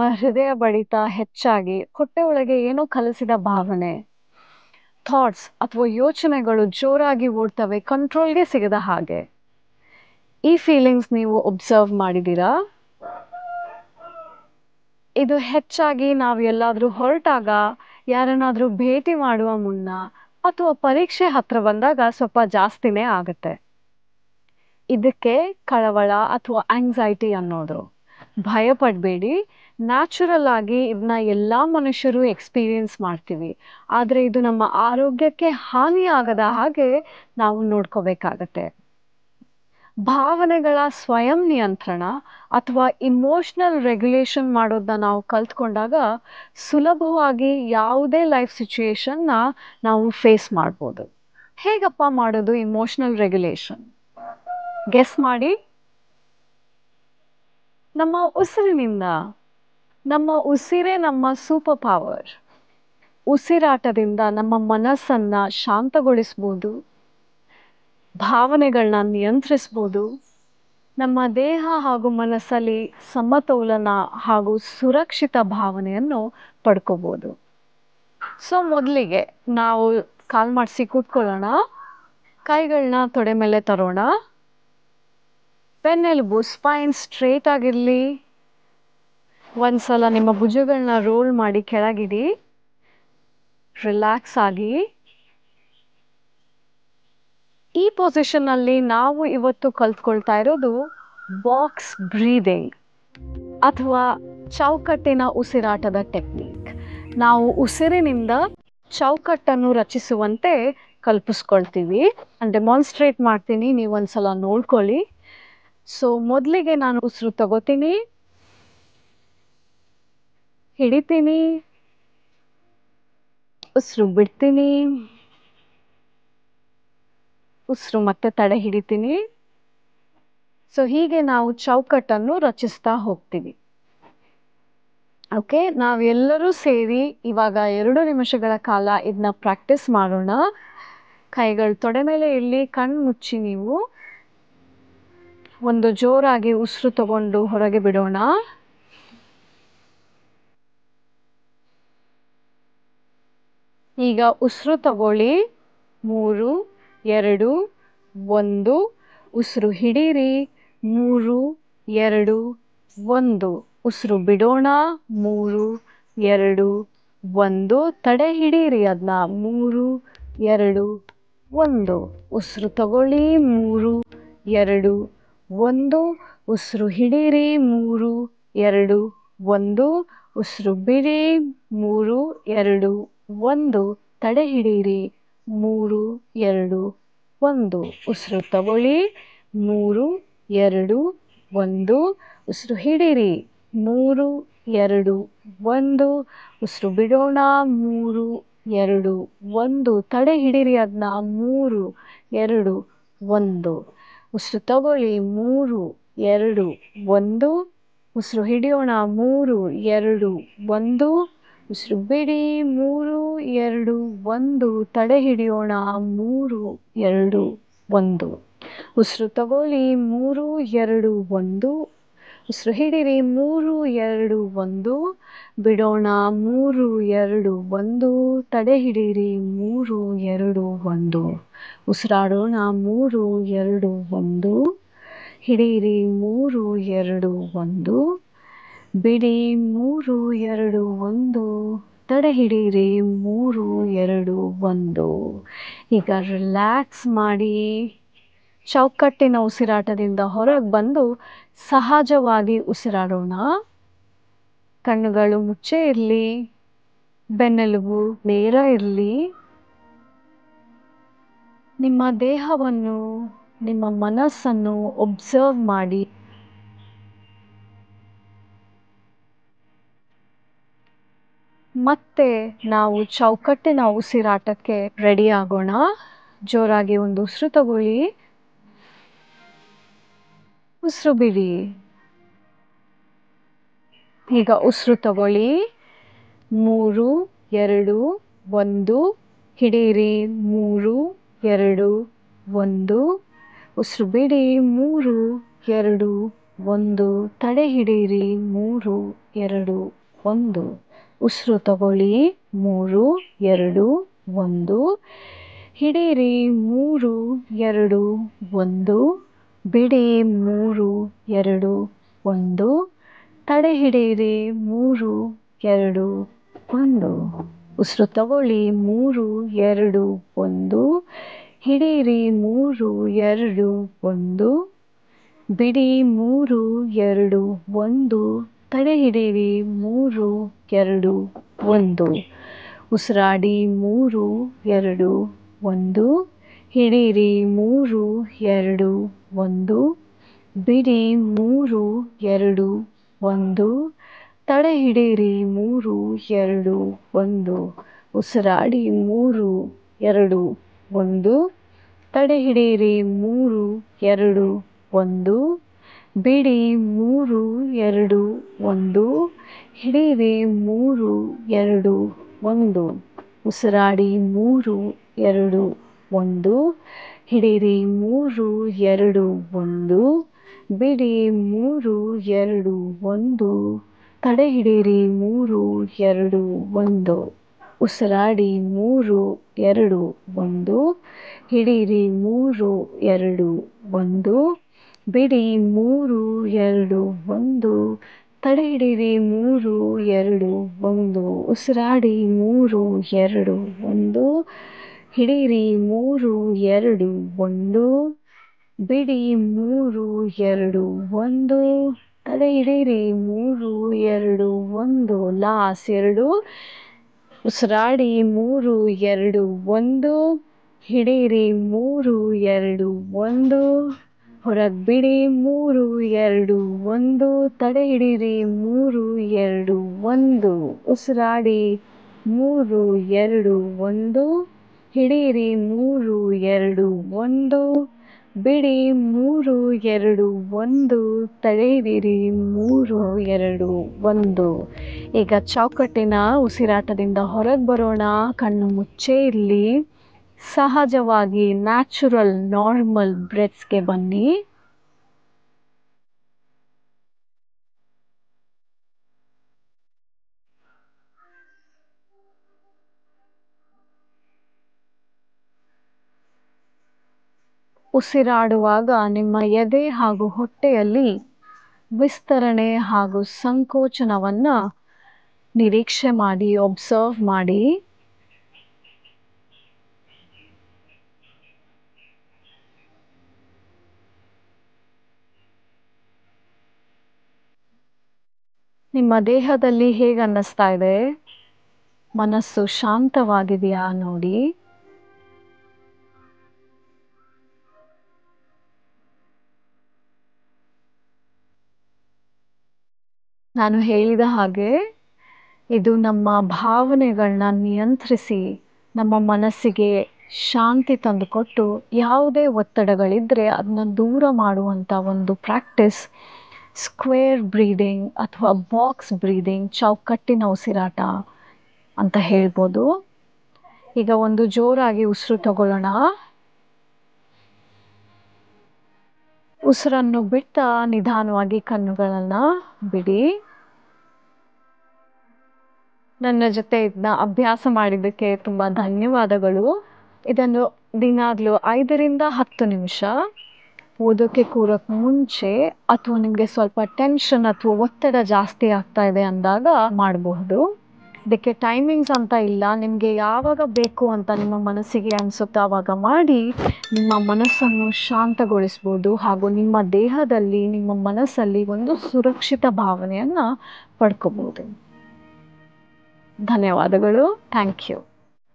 ನಮ್ಮ ಹೃದಯ ಬಡಿತ ಹೆಚ್ಚಾಗಿ ಹೊಟ್ಟೆ ಒಳಗೆ ಏನೋ ಕಲಸಿದ ಭಾವನೆ, ಥಾಟ್ಸ್ ಅಥವಾ ಯೋಚನೆಗಳು ಜೋರಾಗಿ ಓಡ್ತವೆ, ಕಂಟ್ರೋಲ್ಗೆ ಸಿಗದ ಹಾಗೆ. ಈ ಫೀಲಿಂಗ್ಸ್ ನೀವು ಒಬ್ಸರ್ವ್ ಮಾಡಿದ್ದೀರಾ? ಇದು ಹೆಚ್ಚಾಗಿ ನಾವು ಎಲ್ಲಾದರೂ ಹೊರಟಾಗ, ಯಾರನ್ನಾದರೂ ಭೇಟಿ ಮಾಡುವ ಮುನ್ನ ಅಥವಾ ಪರೀಕ್ಷೆ ಹತ್ರ ಬಂದಾಗ ಸ್ವಲ್ಪ ಜಾಸ್ತಿನೇ ಆಗುತ್ತೆ. ಇದಕ್ಕೆ ಕಳವಳ ಅಥವಾ ಆಂಗ್ಸೈಟಿ ಅನ್ನೋದು. ಭಯ ಪಡಬೇಡಿ, ನ್ಯಾಚುರಲ್ ಆಗಿ ಇದನ್ನ ಎಲ್ಲ ಮನುಷ್ಯರು ಎಕ್ಸ್ಪೀರಿಯನ್ಸ್ ಮಾಡ್ತೀವಿ. ಆದರೆ ಇದು ನಮ್ಮ ಆರೋಗ್ಯಕ್ಕೆ ಹಾನಿಯಾಗದ ಹಾಗೆ ನಾವು ನೋಡ್ಕೋಬೇಕಾಗತ್ತೆ. ಭಾವನೆಗಳ ಸ್ವಯಂ ನಿಯಂತ್ರಣ ಅಥವಾ ಇಮೋಷನಲ್ ರೆಗ್ಯುಲೇಷನ್ ಮಾಡೋದನ್ನ ನಾವು ಕಲ್ತ್ಕೊಂಡಾಗ ಸುಲಭವಾಗಿ ಯಾವುದೇ ಲೈಫ್ ಸಿಚುಯೇಷನ್ನ ನಾವು ಫೇಸ್ ಮಾಡ್ಬೋದು. ಹೇಗಪ್ಪ ಮಾಡೋದು ಇಮೋಷನಲ್ ರೆಗ್ಯುಲೇಷನ್? ಗೆಸ್ ಮಾಡಿ. ನಮ್ಮ ಉಸಿರಿನಿಂದ. ನಮ್ಮ ಉಸಿರೇ ನಮ್ಮ ಸೂಪರ್ ಪವರ್. ಉಸಿರಾಟದಿಂದ ನಮ್ಮ ಮನಸ್ಸನ್ನ ಶಾಂತಗೊಳಿಸ್ಬೋದು, ಭಾವನೆಗಳನ್ನ ನಿಯಂತ್ರಿಸ್ಬೋದು, ನಮ್ಮ ದೇಹ ಹಾಗೂ ಮನಸ್ಸಲ್ಲಿ ಸಮತೋಲನ ಹಾಗೂ ಸುರಕ್ಷಿತ ಭಾವನೆಯನ್ನು ಪಡ್ಕೋಬೋದು. ಸೊ ಮೊದಲಿಗೆ ನಾವು ಕಾಲ್ ಮಾಡಿಸಿ ಕೂತ್ಕೊಳ್ಳೋಣ, ಕೈಗಳನ್ನ ತೊಡೆ ಮೇಲೆ ತರೋಣ, ಬೆನ್ನೆಲುಬು ಸ್ಪೈನ್ ಸ್ಟ್ರೇಟ್ ಆಗಿರಲಿ. ಒಂದ್ಸಲ ನಿಮ್ಮ ಭುಜಗಳನ್ನ ರೋಲ್ ಮಾಡಿ ಕೆಳಗಿಡಿ, ರಿಲ್ಯಾಕ್ಸ್ ಆಗಿ. ಈ ಪೊಸಿಷನ್ನಲ್ಲಿ ನಾವು ಇವತ್ತು ಕಲ್ತ್ಕೊಳ್ತಾ ಇರೋದು ಬಾಕ್ಸ್ ಬ್ರೀದಿಂಗ್ ಅಥವಾ ಚೌಕಟ್ಟಿನ ಉಸಿರಾಟದ ಟೆಕ್ನಿಕ್. ನಾವು ಉಸಿರಿನಿಂದ ಚೌಕಟ್ಟನ್ನು ರಚಿಸುವಂತೆ ಕಲ್ಪಿಸ್ಕೊಳ್ತೀವಿ. ನಾನು ಡೆಮಾನ್ಸ್ಟ್ರೇಟ್ ಮಾಡ್ತೀನಿ, ನೀವು ಒಂದ್ಸಲ ನೋಡ್ಕೊಳ್ಳಿ. ಸೊ ಮೊದಲಿಗೆ ನಾನು ಉಸಿರು ತಗೋತೀನಿ, ಹಿಡಿತೀನಿ, ಉಸಿರು ಬಿಡ್ತೀನಿ, ಉಸಿರು ಮತ್ತೆ ತಡೆ ಹಿಡಿತೀನಿ. ಸೊ ಹೀಗೆ ನಾವು ಚೌಕಟ್ಟನ್ನು ರಚಿಸ್ತಾ ಹೋಗ್ತೀವಿ. ಓಕೆ, ನಾವೆಲ್ಲರೂ ಸೇರಿ ಇವಾಗ 2 ನಿಮಿಷಗಳ ಕಾಲ ಇದನ್ನ ಪ್ರಾಕ್ಟೀಸ್ ಮಾಡೋಣ. ಕೈಗಳು ತೊಡೆ ಮೇಲೆ ಇರಲಿ, ಕಣ್ಣು ಮುಚ್ಚಿ ನೀವು ಒಂದು ಜೋರಾಗಿ ಉಸಿರು ತಗೊಂಡು ಹೊರಗೆ ಬಿಡೋಣ. ಈಗ ಉಸಿರು ತಗೊಳ್ಳಿ. 3, 2, 1. ಉಸಿರು ಹಿಡೀರಿ. 3, 2, 1. ಉಸಿರು ಬಿಡೋಣ. 3, 2, 1. ತಡೆ ಹಿಡೀರಿ ಅದನ್ನ. 3, 2, 1. ಉಸಿರು ತಗೊಳ್ಳಿ. 3, 2, 1. ಉಸಿರು ಹಿಡೀರಿ. 3, 2, 1. ಉಸಿರು ಬಿಡಿ. 3, 2, 1. ತಡೆ ಹಿಡೀರಿ. 3, 2, 1. ಉಸಿರು ತಗೊಳ್ಳಿ. 3, 2, 1. ಉಸಿರು ಹಿಡೀರಿ. 3, 2, 1. ಉಸಿರು ಬಿಡೋಣ. 3, 2, 1. ತಡೆ ಹಿಡೀರಿ ಅದನ್ನ. 3, 2, 1. ಉಸಿರು ತಗೊಳ್ಳಿ. 3, 2, 1. ಉಸಿರು ಹಿಡಿಯೋಣ. 3, 2, 1. ಉಸಿರು ಬಿಡಿ. 3, 2, 1. ತಡೆ ಹಿಡಿಯೋಣ. 3, 2, 1. ಉಸಿರು ತಗೊಳ್ಳಿ. 3, 2, 1. ಉಸಿರು ಹಿಡೀರಿ. 3, 2, 1. ಬಿಡೋಣ. 3, 2, 1. ತಡೆ ಹಿಡೀರಿ. 3, 2, 1. ಉಸಿರಾಡೋಣ. 3, 2, 1. ಹಿಡೀರಿ. 3, 2, 1. ಬಿಡಿ. 3, 2, 1. ತಡೆ ಹಿಡೀರಿ. 3, 2, 1. ಈಗ ರಿಲ್ಯಾಕ್ಸ್ ಮಾಡಿ ಚೌಕಟ್ಟಿನ ಉಸಿರಾಟದಿಂದ ಹೊರಗೆ ಬಂದು ಸಹಜವಾಗಿ ಉಸಿರಾಡೋಣ. ಕಣ್ಣುಗಳು ಮುಚ್ಚೇ ಇರಲಿ, ಬೆನ್ನೆಲುಬು ನೇರ ಇರಲಿ. ನಿಮ್ಮ ದೇಹವನ್ನು, ನಿಮ್ಮ ಮನಸ್ಸನ್ನು ಒಬ್ಸರ್ವ್ ಮಾಡಿ. ಮತ್ತೆ ನಾವು ಚೌಕಟ್ಟಿನ ಉಸಿರಾಟಕ್ಕೆ ರೆಡಿ ಆಗೋಣ. ಜೋರಾಗಿ ಒಂದು ಉಸಿರು ತಗೊಳ್ಳಿ, ಉಸಿರು ಬಿಡಿ. ಈಗ ಉಸಿರು ತಗೊಳ್ಳಿ. 3, 2, 1. ಹಿಡೀರಿ. 3, 2, 1. ಉಸಿರು ಬಿಡಿ. 3, 2, 1. ತಡೆ ಹಿಡಿಯಿರಿ 3, 2, 1. ಉಸಿರು ತಗೊಳ್ಳಿ 3, 2, 1. ಹಿಡಿಯಿರಿ 3, 2, 1. ಬಿಡಿ 3, 2, 1. ತಡೆ ಹಿಡಿಯಿರಿ 3, 2, 1. ಉಸಿರು ತಗೊಳ್ಳಿ 3, 2, 1. ಹಿಡಿಯಿರಿ 3, 2, 1. ಬಿಡಿ 3, 2, 1. ತಡೆ ಹಿಡಿಯಿರಿ 3, 2, 1. ಉಸಿರಾಡಿ 3, 2, 1. ಹಿಡಿಯಿರಿ 3, 2, 1. ಬಿಡಿ 3, 2, 1. ತಡೆ ಹಿಡಿಯಿರಿ 3, 2, 1. ಉಸಿರಾಡಿ 3, 2, 1. ತಡೆ ಹಿಡಿಯಿರಿ 3, 2, 1. ಬಿಡಿ 3, 2, 1. ಹಿಡಿಯಿರಿ 3, 2, 1. ಉಸಿರಾಡಿ 3, 2, 1. ಹಿಡಿಯಿರಿ 3, 2, 1. ಬಿಡಿ 3, 2, 1. ತಡೆ ಹಿಡಿಯಿರಿ 3, 2, 1. ಉಸಿರಾಡಿ 3, 2, 1. ಹಿಡಿಯಿರಿ 3, 2, 1. ಬಿಡಿ 3, 2, 1. ತಡೆ ಹಿಡಿಯಿರಿ 3, 2, 1. ಉಸಿರಾಡಿ 3, 2, 1. ಹಿಡಿಯಿರಿ 3, 2, 1. ಬಿಡಿ 3, 2, 1. ತಡೆ ಹಿಡಿಯಿರಿ 3, 2, 1. ಲಾಸ್ಟ್ 2. ಉಸಿರಾಡಿ 3, 2, 1. ಹಿಡಿಯಿರಿ 3, 2, 1. ಹೊರಗೆ ಬಿಡಿ 3, 2, 1. ತಡೆ ಹಿಡಿಯಿರಿ 3, 2, 1. ಉಸಿರಾಡಿ 3, 2, 1. ಹಿಡಿಯಿರಿ 3, 2, 1. ಬಿಡಿ 3, 2, 1. ತಡೆ ಹಿಡಿಯಿರಿ 3, 2, 1. ಈಗ ಚೌಕಟ್ಟಿನ ಉಸಿರಾಟದಿಂದ ಹೊರಗೆ ಬರೋಣ. ಕಣ್ಣು ಮುಚ್ಚೇ ಇರಲಿ. ಸಹಜವಾಗಿ ನ್ಯಾಚುರಲ್ ನಾರ್ಮಲ್ ಬ್ರೆತ್ಸ್ಗೆ ಬನ್ನಿ. ಉಸಿರಾಡುವಾಗ ನಿಮ್ಮ ಎದೆ ಹಾಗೂ ಹೊಟ್ಟೆಯಲ್ಲಿ ವಿಸ್ತರಣೆ ಹಾಗೂ ಸಂಕೋಚನವನ್ನು ನಿರೀಕ್ಷೆ ಮಾಡಿ, ಒಬ್ಸರ್ವ್ ಮಾಡಿ. ನಿಮ್ಮ ದೇಹದಲ್ಲಿ ಹೇಗೆ ಅನ್ನಿಸ್ತಾ ಇದೆ? ಮನಸ್ಸು ಶಾಂತವಾಗಿದೆಯಾ ನೋಡಿ. ನಾನು ಹೇಳಿದ ಹಾಗೆ ಇದು ನಮ್ಮ ಭಾವನೆಗಳನ್ನ ನಿಯಂತ್ರಿಸಿ ನಮ್ಮ ಮನಸ್ಸಿಗೆ ಶಾಂತಿ ತಂದುಕೊಟ್ಟು ಯಾವುದೇ ಒತ್ತಡಗಳಿದ್ದರೆ ಅದನ್ನ ದೂರ ಮಾಡುವಂಥ ಒಂದು ಪ್ರಾಕ್ಟೀಸ್ ಸ್ಕ್ವೇರ್ ಬ್ರೀದಿಂಗ್ ಅಥವಾ ಬಾಕ್ಸ್ ಬ್ರೀದಿಂಗ್, ಚೌಕಟ್ಟಿನ ಉಸಿರಾಟ ಅಂತ ಹೇಳ್ಬೋದು. ಈಗ ಒಂದು ಜೋರಾಗಿ ಉಸಿರು ತಗೊಳ್ಳೋಣ. ಉಸಿರನ್ನು ಬಿಡ್ತಾ ನಿಧಾನವಾಗಿ ಕಣ್ಣುಗಳನ್ನು ಬಿಡಿ. ನನ್ನ ಜೊತೆ ಇದನ್ನ ಅಭ್ಯಾಸ ಮಾಡಿದ್ದಕ್ಕೆ ತುಂಬ ಧನ್ಯವಾದಗಳು. ಇದನ್ನು ದಿನಾಗಲೂ 5ರಿಂದ 10 ನಿಮಿಷ ಓದೋಕ್ಕೆ ಕೂರೋಕ್ಕೆ ಮುಂಚೆ ಅಥವಾ ನಿಮಗೆ ಸ್ವಲ್ಪ ಟೆನ್ಷನ್ ಅಥವಾ ಒತ್ತಡ ಜಾಸ್ತಿ ಆಗ್ತಾ ಇದೆ ಅಂದಾಗ ಮಾಡಬಹುದು. ಇದಕ್ಕೆ ಟೈಮಿಂಗ್ಸ್ ಅಂತ ಇಲ್ಲ, ನಿಮಗೆ ಯಾವಾಗ ಬೇಕು ಅಂತ ನಿಮ್ಮ ಮನಸ್ಸಿಗೆ ಅನಿಸುತ್ತೆ ಆವಾಗ ಮಾಡಿ ನಿಮ್ಮ ಮನಸ್ಸನ್ನು ಶಾಂತಗೊಳಿಸ್ಬೋದು ಹಾಗೂ ನಿಮ್ಮ ದೇಹದಲ್ಲಿ ನಿಮ್ಮ ಮನಸ್ಸಲ್ಲಿ ಒಂದು ಸುರಕ್ಷಿತ ಭಾವನೆಯನ್ನು ಪಡ್ಕೋಬೋದು. ಧನ್ಯವಾದಗಳು. Thank you.